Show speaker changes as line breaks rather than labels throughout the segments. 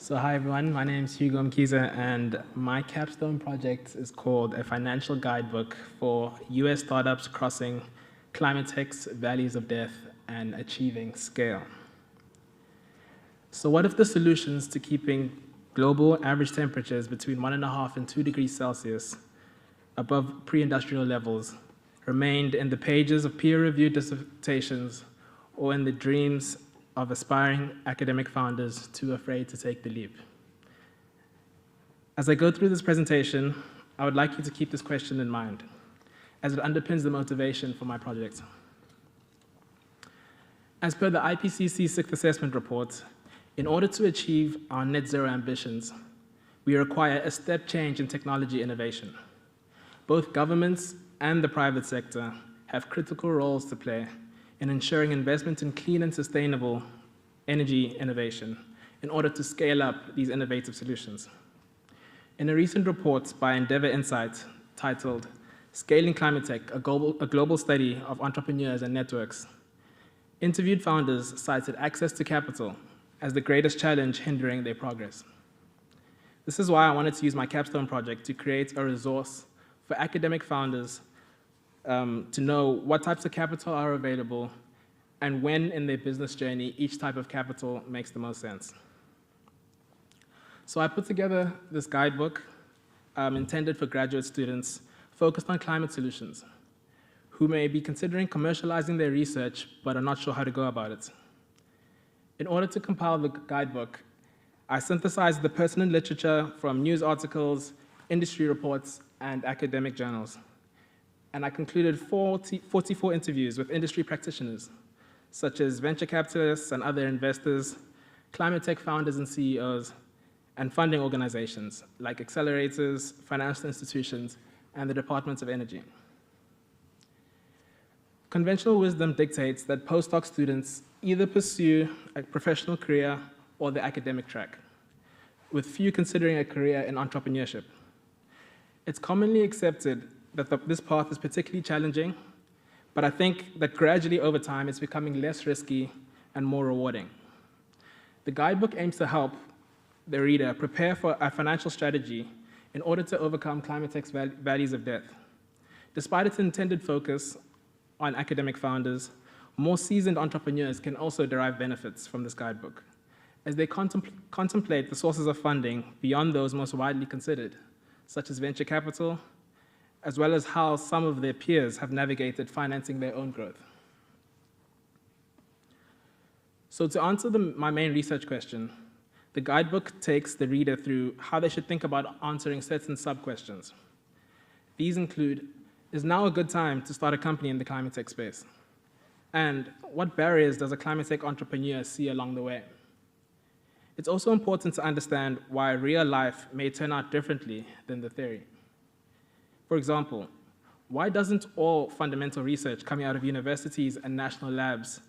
So hi everyone, my name is Hugo Mkhize and my Capstone project is called A Financial Guidebook for US Startups Crossing Climate Tech's Valleys of Death and Achieving Scale. So what if the solutions to keeping global average temperatures between 1.5 and 2 degrees Celsius above pre-industrial levels remained in the pages of peer-reviewed dissertations or in the dreams of aspiring academic founders too afraid to take the leap? As I go through this presentation, I would like you to keep this question in mind, as it underpins the motivation for my project. As per the IPCC Sixth Assessment Report, in order to achieve our net zero ambitions, we require a step change in technology innovation. Both governments and the private sector have critical roles to play in ensuring investment in clean and sustainable energy innovation in order to scale up these innovative solutions. In a recent report by Endeavor Insight titled Scaling Climate Tech, a global study of entrepreneurs and networks, interviewed founders cited access to capital as the greatest challenge hindering their progress. This is why I wanted to use my Capstone project to create a resource for academic founders to know what types of capital are available and when in their business journey each type of capital makes the most sense. So I put together this guidebook intended for graduate students focused on climate solutions who may be considering commercializing their research but are not sure how to go about it. In order to compile the guidebook, I synthesized the pertinent literature from news articles, industry reports, and academic journals. And I concluded 44 interviews with industry practitioners, such as venture capitalists and other investors, climate tech founders and CEOs, and funding organizations like accelerators, financial institutions, and the Department of Energy. Conventional wisdom dictates that postdoc students either pursue a professional career or the academic track, with few considering a career in entrepreneurship. It's commonly accepted that this path is particularly challenging, but I think that gradually over time it's becoming less risky and more rewarding. The guidebook aims to help the reader prepare for a financial strategy in order to overcome climate tech's valleys of death. Despite its intended focus on academic founders, more seasoned entrepreneurs can also derive benefits from this guidebook, as they contemplate the sources of funding beyond those most widely considered, such as venture capital, as well as how some of their peers have navigated financing their own growth. So to answer my main research question, the guidebook takes the reader through how they should think about answering certain sub-questions. These include, is now a good time to start a company in the climate tech space? And what barriers does a climate tech entrepreneur see along the way? It's also important to understand why real life may turn out differently than the theory. For example, why doesn't all fundamental research coming out of universities and national labs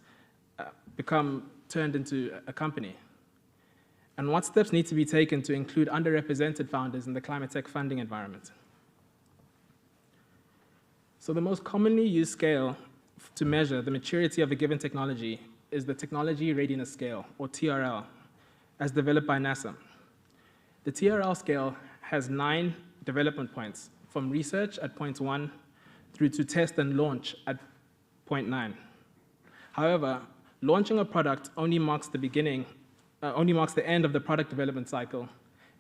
become turned into a company? And what steps need to be taken to include underrepresented founders in the climate tech funding environment? So the most commonly used scale to measure the maturity of a given technology is the Technology Readiness Scale, or TRL, as developed by NASA. The TRL scale has 9 development points, from research at point 1 through to test and launch at point 9. However, launching a product only marks the end of the product development cycle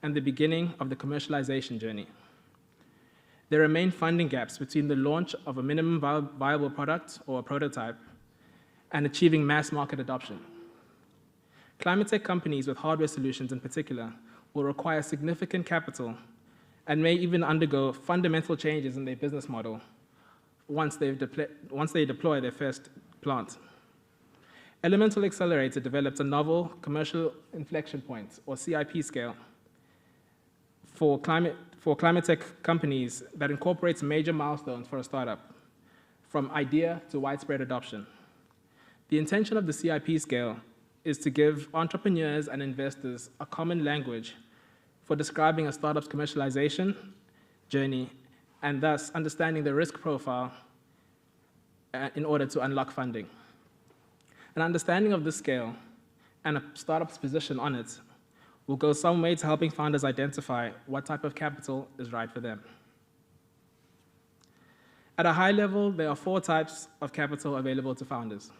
and the beginning of the commercialization journey. There remain funding gaps between the launch of a minimum viable product or a prototype and achieving mass market adoption. Climate tech companies with hardware solutions in particular will require significant capital and may even undergo fundamental changes in their business model once they deploy their first plant. Elemental Accelerator developed a novel commercial inflection point, or CIP scale, for climate tech companies that incorporates major milestones for a startup, from idea to widespread adoption. The intention of the CIP scale is to give entrepreneurs and investors a common language for describing a startup's commercialization journey and thus understanding the risk profile in order to unlock funding. An understanding of this scale and a startup's position on it will go some way to helping founders identify what type of capital is right for them. At a high level, there are 4 types of capital available to founders.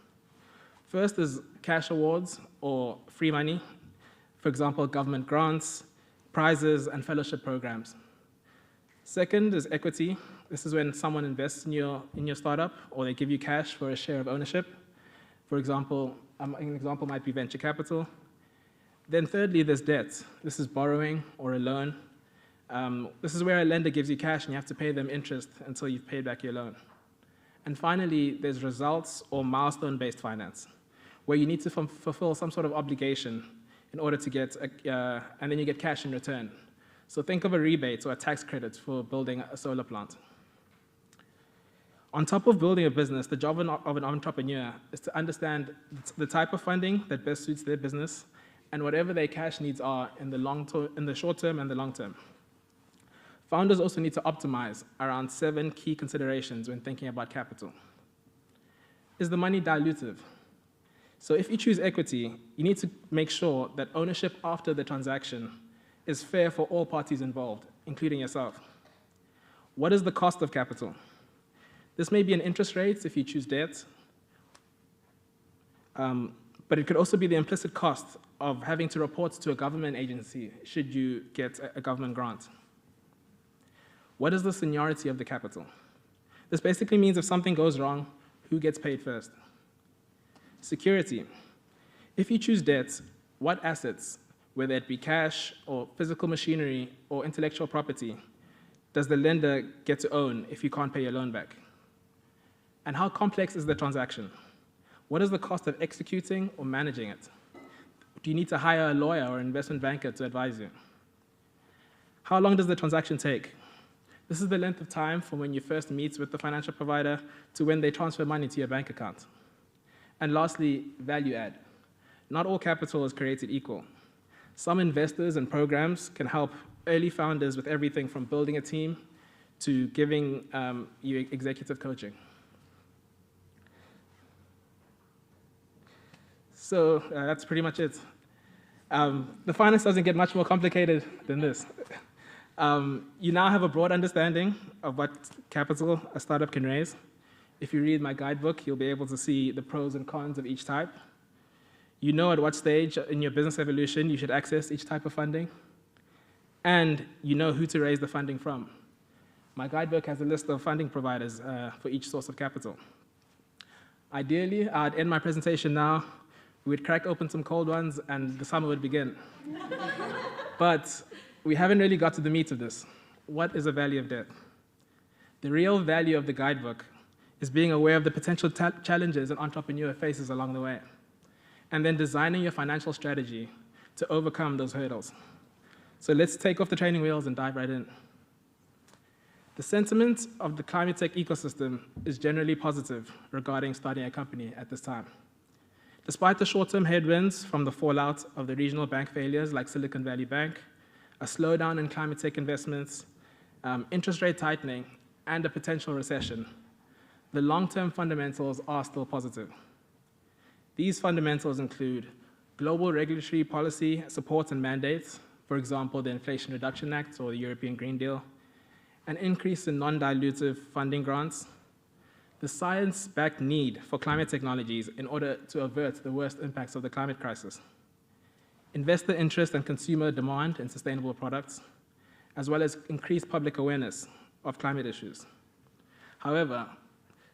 First is cash awards or free money, for example, government grants, prizes, and fellowship programs. Second is equity. This is when someone invests in your startup, or they give you cash for a share of ownership. For example, an example might be venture capital. Then thirdly, there's debt. This is borrowing or a loan. This is where a lender gives you cash and you have to pay them interest until you've paid back your loan. And finally, there's results or milestone-based finance, where you need to fulfill some sort of obligation in order to get, and then you get cash in return. So think of a rebate or a tax credit for building a solar plant. On top of building a business, the job of an entrepreneur is to understand the type of funding that best suits their business and whatever their cash needs are in the short term and the long term. Founders also need to optimize around 7 key considerations when thinking about capital. Is the money dilutive? So if you choose equity, you need to make sure that ownership after the transaction is fair for all parties involved, including yourself. What is the cost of capital? This may be an interest rate if you choose debt, but it could also be the implicit cost of having to report to a government agency should you get a government grant. What is the seniority of the capital? This basically means if something goes wrong, who gets paid first? Security. If you choose debt, what assets, whether it be cash or physical machinery or intellectual property, does the lender get to own if you can't pay your loan back? And how complex is the transaction? What is the cost of executing or managing it? Do you need to hire a lawyer or investment banker to advise you? How long does the transaction take? This is the length of time from when you first meet with the financial provider to when they transfer money to your bank account. And lastly, value add. Not all capital is created equal. Some investors and programs can help early founders with everything from building a team to giving you executive coaching. So that's pretty much it. The finance doesn't get much more complicated than this. You now have a broad understanding of what capital a startup can raise. If you read my guidebook, you'll be able to see the pros and cons of each type. You know at what stage in your business evolution you should access each type of funding. And you know who to raise the funding from. My guidebook has a list of funding providers for each source of capital. Ideally, I'd end my presentation now. We'd crack open some cold ones and the summer would begin. But we haven't really got to the meat of this. What is the value of debt? The real value of the guidebook is being aware of the potential challenges an entrepreneur faces along the way, and then designing your financial strategy to overcome those hurdles. So let's take off the training wheels and dive right in. The sentiment of the climate tech ecosystem is generally positive regarding starting a company at this time. Despite the short-term headwinds from the fallout of the regional bank failures like Silicon Valley Bank, a slowdown in climate tech investments, interest rate tightening, and a potential recession, the long-term fundamentals are still positive. These fundamentals include global regulatory policy support and mandates, for example, the Inflation Reduction Act or the European Green Deal, an increase in non-dilutive funding grants, the science-backed need for climate technologies in order to avert the worst impacts of the climate crisis, investor interest and consumer demand in sustainable products, as well as increased public awareness of climate issues. However,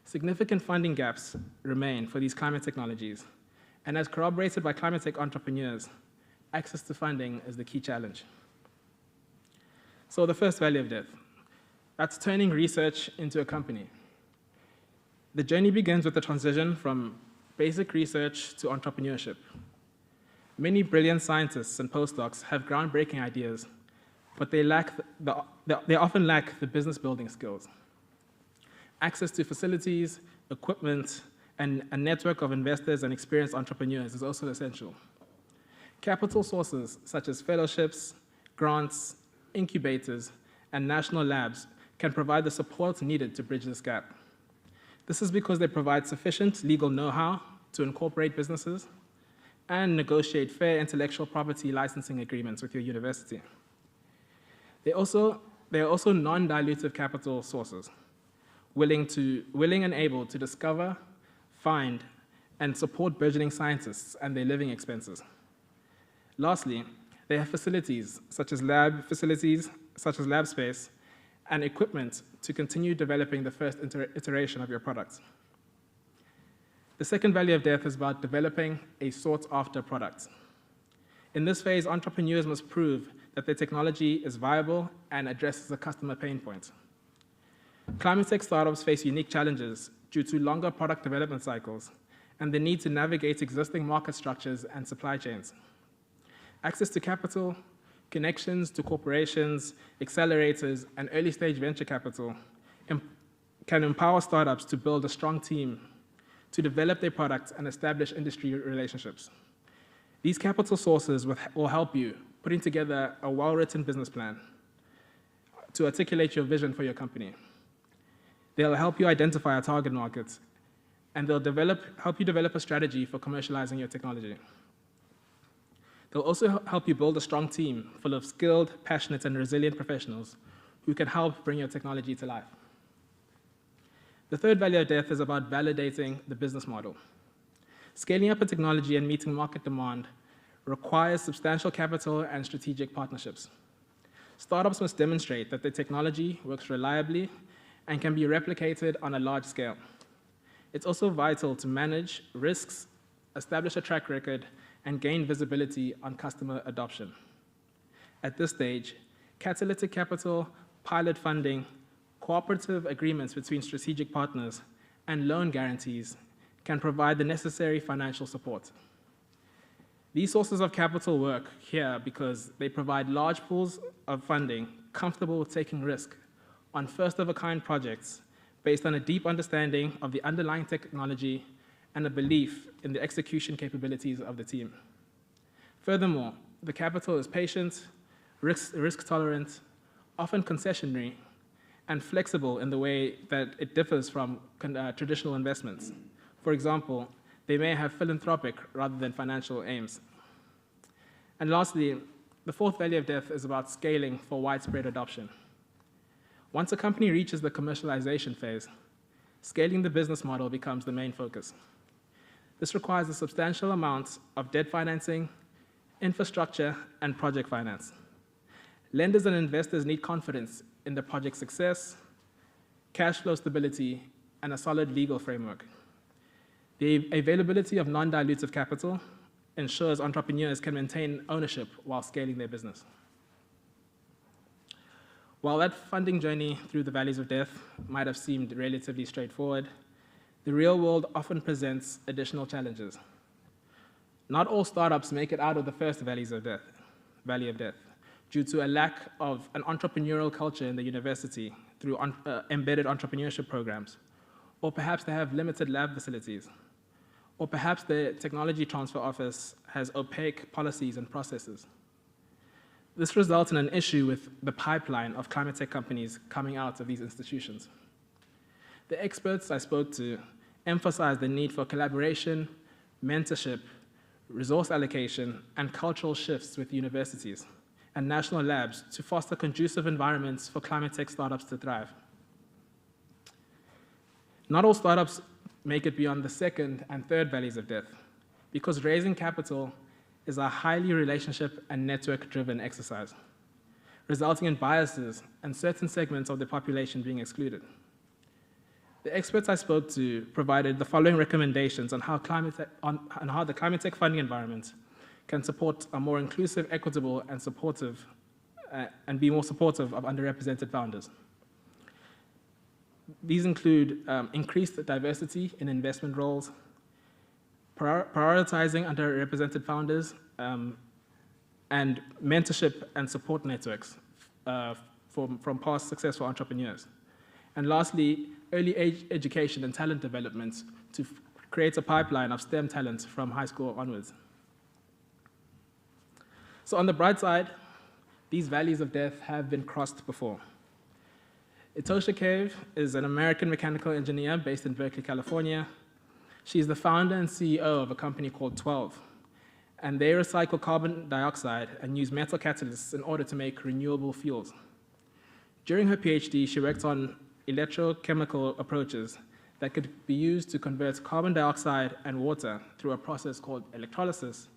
significant funding gaps remain for these climate technologies, and as corroborated by climate tech entrepreneurs, access to funding is the key challenge. So the first value of debt, that's turning research into a company. The journey begins with the transition from basic research to entrepreneurship. Many brilliant scientists and postdocs have groundbreaking ideas, but they often lack the business building skills. Access to facilities, equipment, and a network of investors and experienced entrepreneurs is also essential. Capital sources such as fellowships, grants, incubators, and national labs can provide the support needed to bridge this gap. This is because they provide sufficient legal know-how to incorporate businesses and negotiate fair intellectual property licensing agreements with your university. They are also non-dilutive capital sources, willing and able to discover, find, and support burgeoning scientists and their living expenses. Lastly, they have facilities, such as lab space, and equipment to continue developing the first iteration of your product. The second value of death is about developing a sought-after product. In this phase, entrepreneurs must prove that their technology is viable and addresses a customer pain point. Climate tech startups face unique challenges due to longer product development cycles and the need to navigate existing market structures and supply chains. Access to capital, connections to corporations, accelerators, and early-stage venture capital can empower startups to build a strong team, to develop their products and establish industry relationships. These capital sources will help you putting together a well-written business plan to articulate your vision for your company. They'll help you identify a target market, and they'll help you develop a strategy for commercializing your technology. They'll also help you build a strong team full of skilled, passionate, and resilient professionals who can help bring your technology to life. The third value of death is about validating the business model. Scaling up a technology and meeting market demand requires substantial capital and strategic partnerships. Startups must demonstrate that their technology works reliably and can be replicated on a large scale. It's also vital to manage risks, establish a track record, and gain visibility on customer adoption. At this stage, catalytic capital, pilot funding, cooperative agreements between strategic partners, and loan guarantees can provide the necessary financial support. These sources of capital work here because they provide large pools of funding comfortable with taking risk on first-of-a-kind projects based on a deep understanding of the underlying technology and a belief in the execution capabilities of the team. Furthermore, the capital is patient, risk-tolerant, often concessionary, and flexible in the way that it differs from traditional investments. For example, they may have philanthropic rather than financial aims. And lastly, the fourth value of death is about scaling for widespread adoption. Once a company reaches the commercialization phase, scaling the business model becomes the main focus. This requires a substantial amount of debt financing, infrastructure, and project finance. Lenders and investors need confidence in the project's success, cash flow stability, and a solid legal framework. The availability of non-dilutive capital ensures entrepreneurs can maintain ownership while scaling their business. While that funding journey through the valleys of death might have seemed relatively straightforward, the real world often presents additional challenges. Not all startups make it out of the first valley of death, due to a lack of an entrepreneurial culture in the university through embedded entrepreneurship programs, or perhaps they have limited lab facilities, or perhaps the technology transfer office has opaque policies and processes. This results in an issue with the pipeline of climate tech companies coming out of these institutions. The experts I spoke to emphasized the need for collaboration, mentorship, resource allocation, and cultural shifts with universities and national labs to foster conducive environments for climate tech startups to thrive. Not all startups make it beyond the second and third valleys of death, because raising capital is a highly relationship and network-driven exercise, resulting in biases and certain segments of the population being excluded. The experts I spoke to provided the following recommendations on how the climate tech funding environment can support a more inclusive, equitable, and supportive, and be more supportive of underrepresented founders. These include increased diversity in investment roles, prioritizing underrepresented founders, and mentorship and support networks from past successful entrepreneurs. And lastly, early age education and talent development to create a pipeline of STEM talent from high school onwards. So on the bright side, these valleys of death have been crossed before. Etosha Cave is an American mechanical engineer based in Berkeley, California. She's the founder and CEO of a company called 12, and they recycle carbon dioxide and use metal catalysts in order to make renewable fuels. During her PhD, she worked on electrochemical approaches that could be used to convert carbon dioxide and water through a process called electrolysis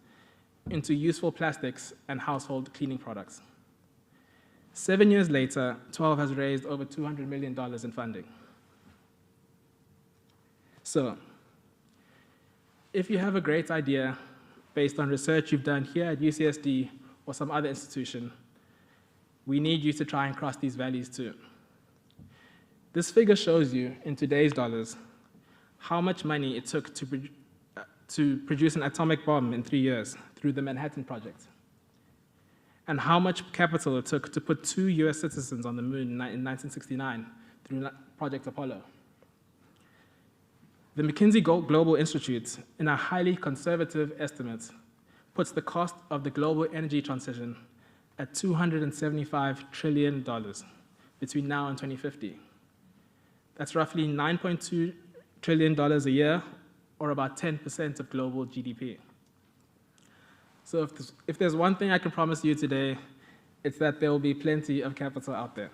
into useful plastics and household cleaning products. 7 years later, 12 has raised over $200 million in funding. So, if you have a great idea based on research you've done here at UCSD or some other institution, we need you to try and cross these values too. This figure shows you, in today's dollars, how much money it took to produce an atomic bomb in 3 years through the Manhattan Project, and how much capital it took to put 2 US citizens on the moon in 1969 through Project Apollo. The McKinsey Global Institute, in a highly conservative estimate, puts the cost of the global energy transition at $275 trillion between now and 2050. That's roughly $9.2 trillion a year, or about 10% of global GDP. So if there's one thing I can promise you today, it's that there will be plenty of capital out there.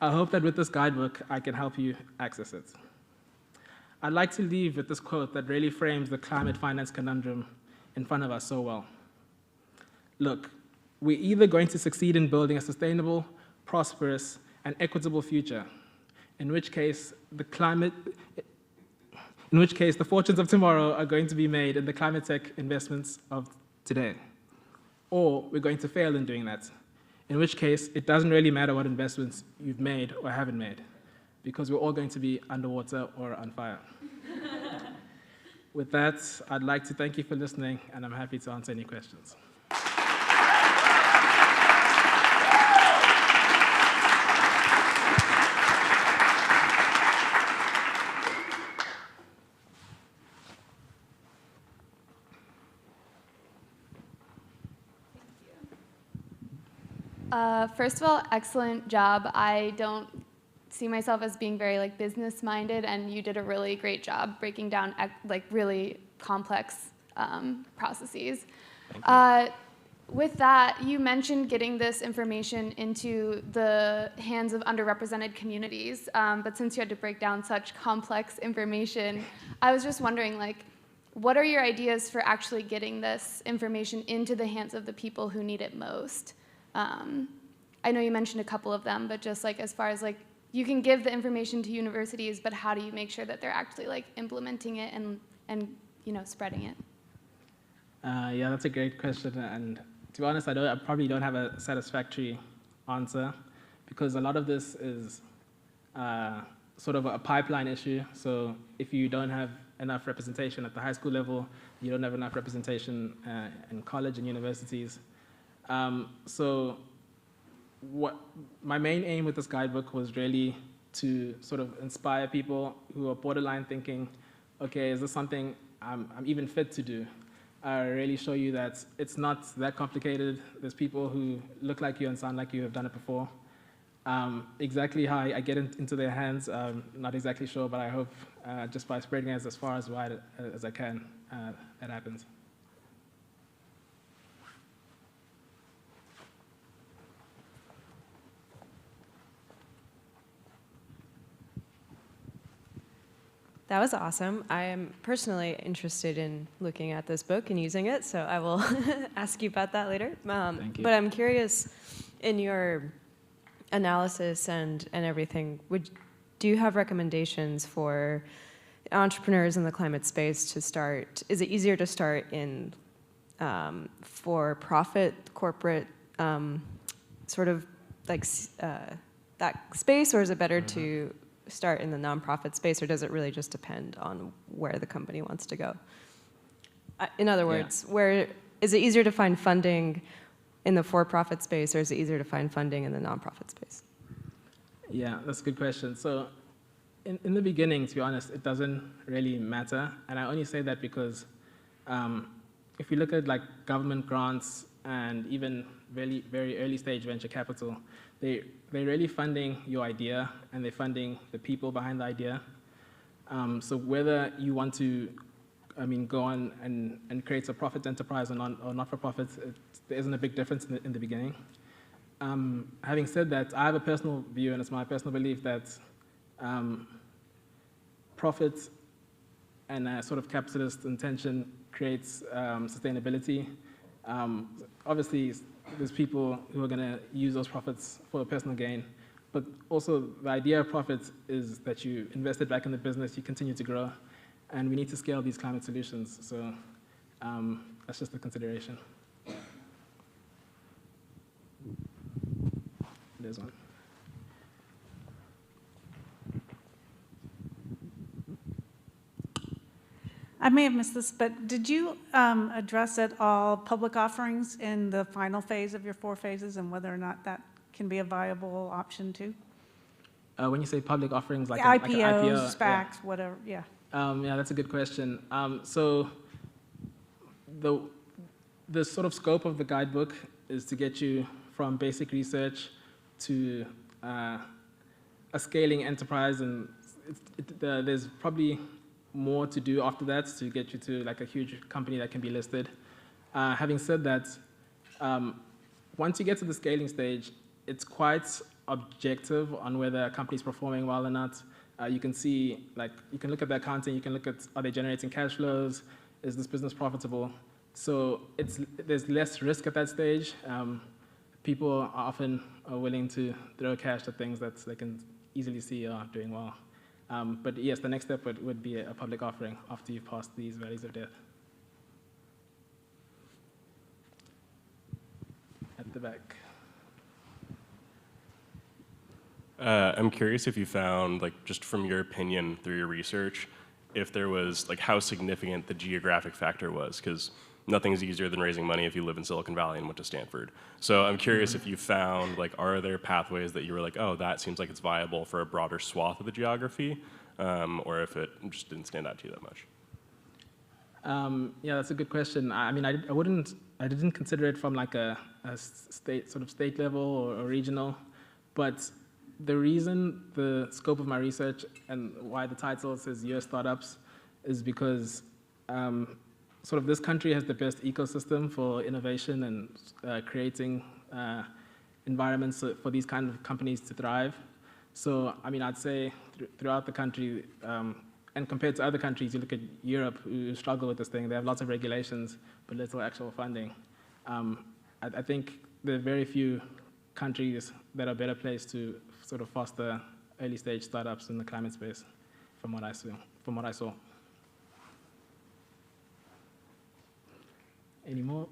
I hope that with this guidebook, I can help you access it. I'd like to leave with this quote that really frames the climate finance conundrum in front of us so well. Look, we're either going to succeed in building a sustainable, prosperous, and equitable future, in which case the fortunes of tomorrow are going to be made in the climate tech investments of today. Or we're going to fail in doing that, in which case it doesn't really matter what investments you've made or haven't made, because we're all going to be underwater or on fire. With that, I'd like to thank you for listening, and I'm happy to answer any questions.
First of all, excellent job. I don't see myself as being very business-minded, and you did a really great job breaking down really complex processes. With that, you mentioned getting this information into the hands of underrepresented communities, but since you had to break down such complex information, I was just wondering, what are your ideas for actually getting this information into the hands of the people who need it most? I know you mentioned a couple of them, but just as far as you can give the information to universities, but how do you make sure that they're actually implementing it and spreading it?
Yeah, that's a great question, and to be honest, I probably don't have a satisfactory answer, because a lot of this is sort of a pipeline issue. So if you don't have enough representation at the high school level, you don't have enough representation in college and universities. So my main aim with this guidebook was really to sort of inspire people who are borderline thinking, okay, is this something I'm even fit to do? Really show you that it's not that complicated. There's people who look like you and sound like you have done it before. Exactly how I get into their hands, not exactly sure, but I hope just by spreading it as far as wide as I can, that happens.
That was awesome. I am personally interested in looking at this book and using it, so I will ask you about that later.
Thank you.
But I'm curious, in your analysis and everything, do you have recommendations for entrepreneurs in the climate space to start? Is it easier to start in for-profit, corporate, sort of that space, or is it better to start in the nonprofit space, or does it really just depend on where the company wants to go? In other words, where is it easier to find funding in the for-profit space, or is it easier to find funding in the nonprofit space?
Yeah, that's a good question. So in the beginning, to be honest, it doesn't really matter. And I only say that because if you look at government grants and even very, very early stage venture capital, they're really funding your idea, and they're funding the people behind the idea. So whether you want to go on and create a profit enterprise or not-for-profit, there isn't a big difference in the beginning. Having said that, I have a personal view, and it's my personal belief that profit and a sort of capitalist intention creates sustainability. Obviously, there's people who are going to use those profits for personal gain, but also the idea of profits is that you invest it back in the business, you continue to grow, and we need to scale these climate solutions. So that's just a consideration. There's one.
I may have missed this, but did you address at all public offerings in the final phase of your 4 phases and whether or not that can be a viable option too?
When you say public offerings, like
IPOs,
like an IPO,
SPACs,
yeah.
whatever, yeah.
Yeah, that's a good question. So the sort of scope of the guidebook is to get you from basic research to a scaling enterprise, and there's probably more to do after that to get you to like a huge company that can be listed. Having said that, once you get to the scaling stage, it's quite objective on whether a company is performing well or not. You can see, like, you can look at the accounting, you can look at, are they generating cash flows? Is this business profitable? So there's less risk at that stage. People are often willing to throw cash at things that they can easily see are doing well. But yes, the next step would be a public offering after you've passed these valleys of death. At the back.
I'm curious if you found, like, just from your opinion through your research, if there was, like, how significant the geographic factor was, because nothing's easier than raising money if you live in Silicon Valley and went to Stanford. So I'm curious if you found, like, are there pathways that you were like, oh, that seems like it's viable for a broader swath of the geography, or if it just didn't stand out to you that much?
Yeah, that's a good question. I mean, I didn't consider it from like a state level or regional, but the reason the scope of my research and why the title says US startups is because sort of this country has the best ecosystem for innovation and creating environments for these kind of companies to thrive. So, I mean, I'd say throughout the country, and compared to other countries, you look at Europe, who struggle with this thing. They have lots of regulations, but little actual funding. I think there are very few countries that are better placed to sort of foster early stage startups in the climate space, from what I saw. Any more?